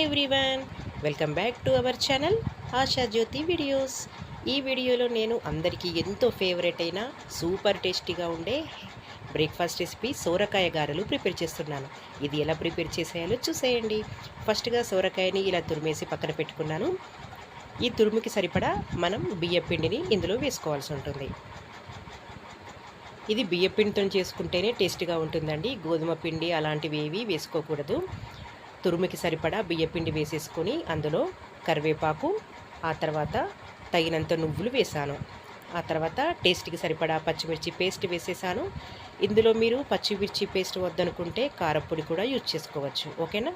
Everyone, welcome back to our channel Asha Jyothi videos. ఈ వీడియోలో నేను అందరికీ ఎంతో ఫేవరెట్ అయిన సూపర్ టేస్టీగా ఉండే బ్రేక్ఫాస్ట్ రెసిపీ సోరకాయ గారెలు ప్రిపేర్ చేస్తున్నాను. ఇది ఎలా ప్రిపేర్ చేసేయాలో చూసేయండి. ఫస్ట్గా సోరకాయని ఇలా తురిమేసి పక్కన పెట్టుకున్నాను. ఈ తురుముకి సరిపడా మనం బియ్య పిండిని ఇందులో వేసుకోవాల్సి ఉంటుంది. ఇది బియ్య పిండితో చేసుకుంటేనే టేస్ట్గా ఉంటుందండి. గోధుమ పిండి అలాంటివి ఏవి వేసుకోకూడదు. తురుముకి సరిపడా బియ్యపిండి వేసేసుకొని అందులో కరివేపాకు, ఆ తర్వాత తగినంత నువ్వులు వేసాను. ఆ తర్వాత టేస్ట్కి సరిపడా పచ్చిమిర్చి పేస్ట్ వేసేసాను. ఇందులో మీరు పచ్చిమిర్చి పేస్ట్ వద్దనుకుంటే కారపొడి కూడా యూజ్ చేసుకోవచ్చు. ఓకేనా?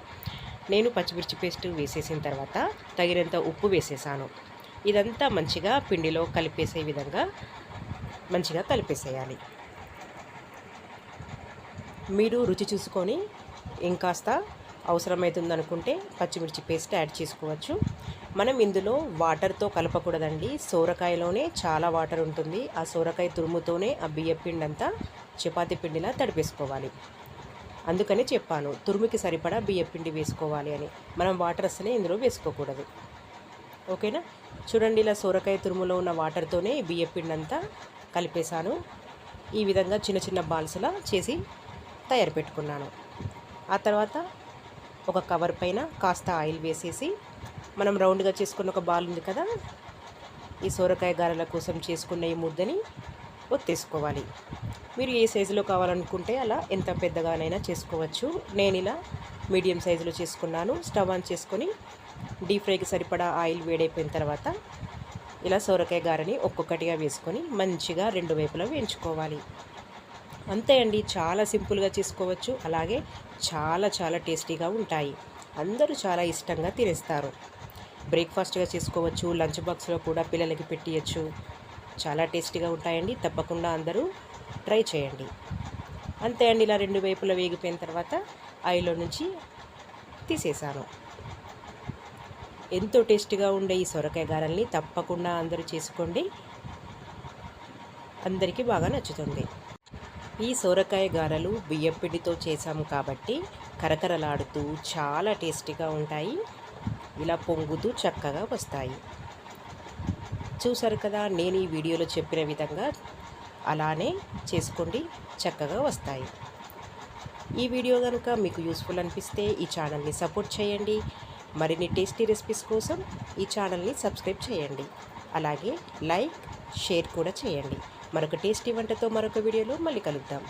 నేను పచ్చిమిర్చి పేస్ట్ వేసేసిన తర్వాత తగినంత ఉప్పు వేసేసాను. ఇదంతా మంచిగా పిండిలో కలిపేసే విధంగా మంచిగా కలిపేసేయాలి. మీరు రుచి చూసుకొని ఇంకాస్త అవసరమవుతుందనుకుంటే పచ్చిమిర్చి పేస్ట్ యాడ్ చేసుకోవచ్చు. మనం ఇందులో వాటర్తో కలపకూడదండి. సోరకాయలోనే చాలా వాటర్ ఉంటుంది. ఆ సోరకాయ తురుముతోనే ఆ బియ్య పిండి అంతా చపాతీ పిండిలా తడిపేసుకోవాలి. అందుకని చెప్పాను తురుముకి సరిపడా బియ్య పిండి వేసుకోవాలి అని. మనం వాటర్ అసలే ఇందులో వేసుకోకూడదు. ఓకేనా? చూడండి, ఇలా సోరకాయ తురుములో ఉన్న వాటర్తోనే బియ్య పిండి అంతా కలిపేశాను. ఈ విధంగా చిన్న చిన్న బాల్స్లా చేసి తయారు పెట్టుకున్నాను. ఆ తర్వాత ఒక కవర్ పైన కాస్త ఆయిల్ వేసేసి మనం రౌండ్గా చేసుకున్న ఒక బాల్ ఉంది కదా, ఈ సోరకాయ గారెల కోసం చేసుకున్న ఈ ముద్దని ఒత్తేసుకోవాలి. మీరు ఏ సైజులో కావాలనుకుంటే అలా ఎంత పెద్దగానైనా చేసుకోవచ్చు. నేను ఇలా మీడియం సైజులో చేసుకున్నాను. స్టవ్ ఆన్ చేసుకొని డీప్ ఫ్రైకి సరిపడా ఆయిల్ వేడైపోయిన తర్వాత ఇలా సోరకాయ గారెని ఒక్కొక్కటిగా వేసుకొని మంచిగా రెండు వైపులా వేయించుకోవాలి. అంతే అండి, చాలా సింపుల్గా చేసుకోవచ్చు. అలాగే చాలా చాలా టేస్టీగా ఉంటాయి. అందరూ చాలా ఇష్టంగా తినేస్తారు. బ్రేక్ఫాస్ట్గా చేసుకోవచ్చు, లంచ్ బాక్స్లో కూడా పిల్లలకి పెట్టియచ్చు. చాలా టేస్టీగా ఉంటాయండి. తప్పకుండా అందరూ ట్రై చేయండి. అంతే అండి, ఇలా రెండు వైపులా వేగిపోయిన తర్వాత ఆయిల్లో నుంచి తీసేసాను. ఎంతో టేస్టీగా ఉండే ఈ సొరకాయ గారెల్ని తప్పకుండా అందరూ చేసుకోండి. అందరికీ బాగా నచ్చుతుంది. ఈ సోరకాయ గారెలు బియ్యపిండితో చేసాము కాబట్టి కరకరలాడుతూ చాలా టేస్టీగా ఉంటాయి. ఇలా పొంగుతూ చక్కగా వస్తాయి. చూసారు కదా, నేను ఈ వీడియోలో చెప్పిన విధంగా అలానే చేసుకోండి, చక్కగా వస్తాయి. ఈ వీడియో కనుక మీకు యూస్ఫుల్ అనిపిస్తే ఈ ఛానల్ని సపోర్ట్ చేయండి. మరిన్ని టేస్టీ రెసిపీస్ కోసం ఈ ఛానల్ని సబ్స్క్రైబ్ చేయండి. అలాగే లైక్, షేర్ కూడా చేయండి. మరొక టేస్టీ వంటతో మరొక వీడియోలో మళ్ళీ కలుద్దాం.